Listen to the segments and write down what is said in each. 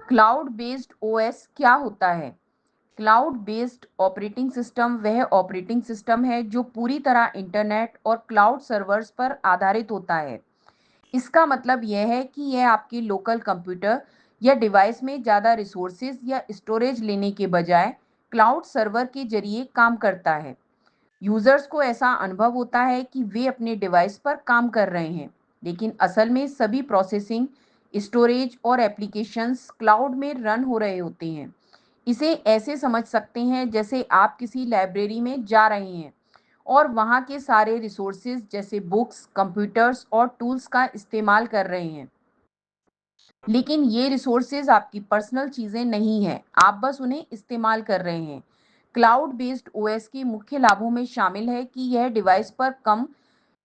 Cloud based OS क्या होता है? क्लाउड बेस्ड ऑपरेटिंग सिस्टम वह ऑपरेटिंग सिस्टम है जो पूरी तरह इंटरनेट और क्लाउड सर्वर्स पर आधारित होता है। इसका मतलब यह है कि यह आपके लोकल कंप्यूटर या डिवाइस में ज़्यादा रिसोर्सेज या स्टोरेज लेने के बजाय क्लाउड सर्वर के जरिए काम करता है। यूजर्स को ऐसा अनुभव होता है कि वे अपने डिवाइस पर काम कर रहे हैं, लेकिन असल में सभी प्रोसेसिंग, स्टोरेज और एप्लीकेशंस क्लाउड में रन हो रहे होते हैं। इसे ऐसे समझ सकते हैं जैसे आप किसी लाइब्रेरी में जा रहे हैं और वहाँ के सारे रिसोर्सेज जैसे बुक्स, कंप्यूटर्स और टूल्स का इस्तेमाल कर रहे हैं। लेकिन ये रिसोर्सेज आपकी पर्सनल चीज़ें नहीं हैं, आप बस उन्हें इस्तेमाल कर रहे हैं। क्लाउड बेस्ड ओएस के मुख्य लाभों में शामिल है कि यह डिवाइस पर कम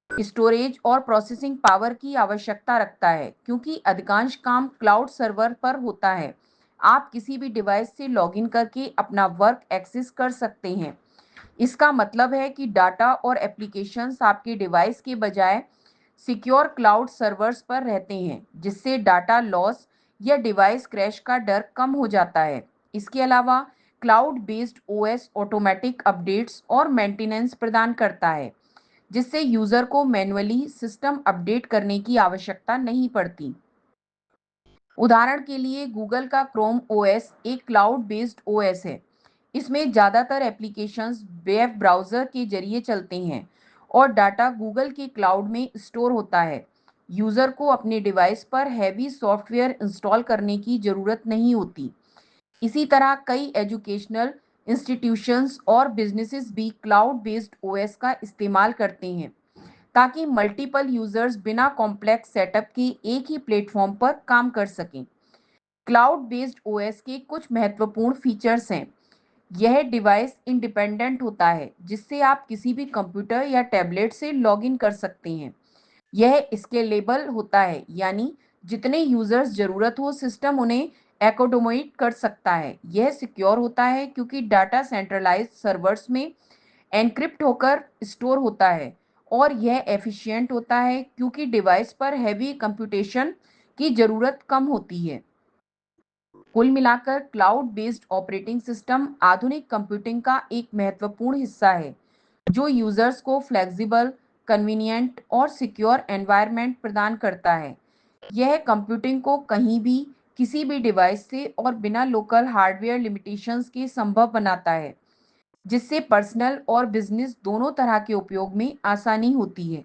स्टोरेज और प्रोसेसिंग पावर की आवश्यकता रखता है, क्योंकि अधिकांश काम क्लाउड सर्वर पर होता है। आप किसी भी डिवाइस से लॉगिन करके अपना वर्क एक्सेस कर सकते हैं। इसका मतलब है कि डाटा और एप्लीकेशंस आपके डिवाइस के बजाय सिक्योर क्लाउड सर्वर्स पर रहते हैं, जिससे डाटा लॉस या डिवाइस क्रैश का डर कम हो जाता है। इसके अलावा cloud based OS automatic updates और मेंटेनेंस प्रदान करता है, जिससे यूजर को मैन्युअली सिस्टम अपडेट करने की आवश्यकता नहीं पड़ती। उदाहरण के लिए गूगल का क्रोम ओएस एक क्लाउड बेस्ड ओएस है। इसमें ज़्यादातर एप्लीकेशंस वेब ब्राउज़र के जरिए चलते हैं और डाटा गूगल के क्लाउड में स्टोर होता है। यूज़र को अपने डिवाइस पर हैवी सॉफ्टवेयर इंस्टॉल करने की ज़रूरत नहीं होती। इसी तरह कई एजुकेशनल इंस्टीट्यूशंस और बिजनेसेस भी क्लाउड बेस्ड ओएस का इस्तेमाल करते हैं, ताकि मल्टीपल यूजर्स बिना कॉम्प्लेक्स सेटअप के एक ही प्लेटफॉर्म पर काम कर सकें। क्लाउड बेस्ड ओएस के कुछ महत्वपूर्ण फीचर्स हैं। यह डिवाइस इंडिपेंडेंट होता है, जिससे आप किसी भी कंप्यूटर या टैबलेट से लॉगिन कर सकते हैं। यह स्केलेबल होता है, यानी जितने यूजर्स जरूरत हो सिस्टम उन्हें एकोडोमेट कर सकता है। यह सिक्योर होता है क्योंकि डाटा सेंट्रलाइज्ड सर्वर्स में एन्क्रिप्ट होकर स्टोर होता है, और यह एफिशिएंट होता है क्योंकि डिवाइस पर हैवी कंप्यूटेशन की ज़रूरत कम होती है। कुल मिलाकर क्लाउड बेस्ड ऑपरेटिंग सिस्टम आधुनिक कंप्यूटिंग का एक महत्वपूर्ण हिस्सा है, जो यूजर्स को फ्लेक्सिबल, कन्वीनियंट और सिक्योर एनवायरनमेंट प्रदान करता है। यह कंप्यूटिंग को कहीं भी, किसी भी डिवाइस से और बिना लोकल हार्डवेयर लिमिटेशंस के संभव बनाता है, जिससे पर्सनल और बिजनेस दोनों तरह के उपयोग में आसानी होती है।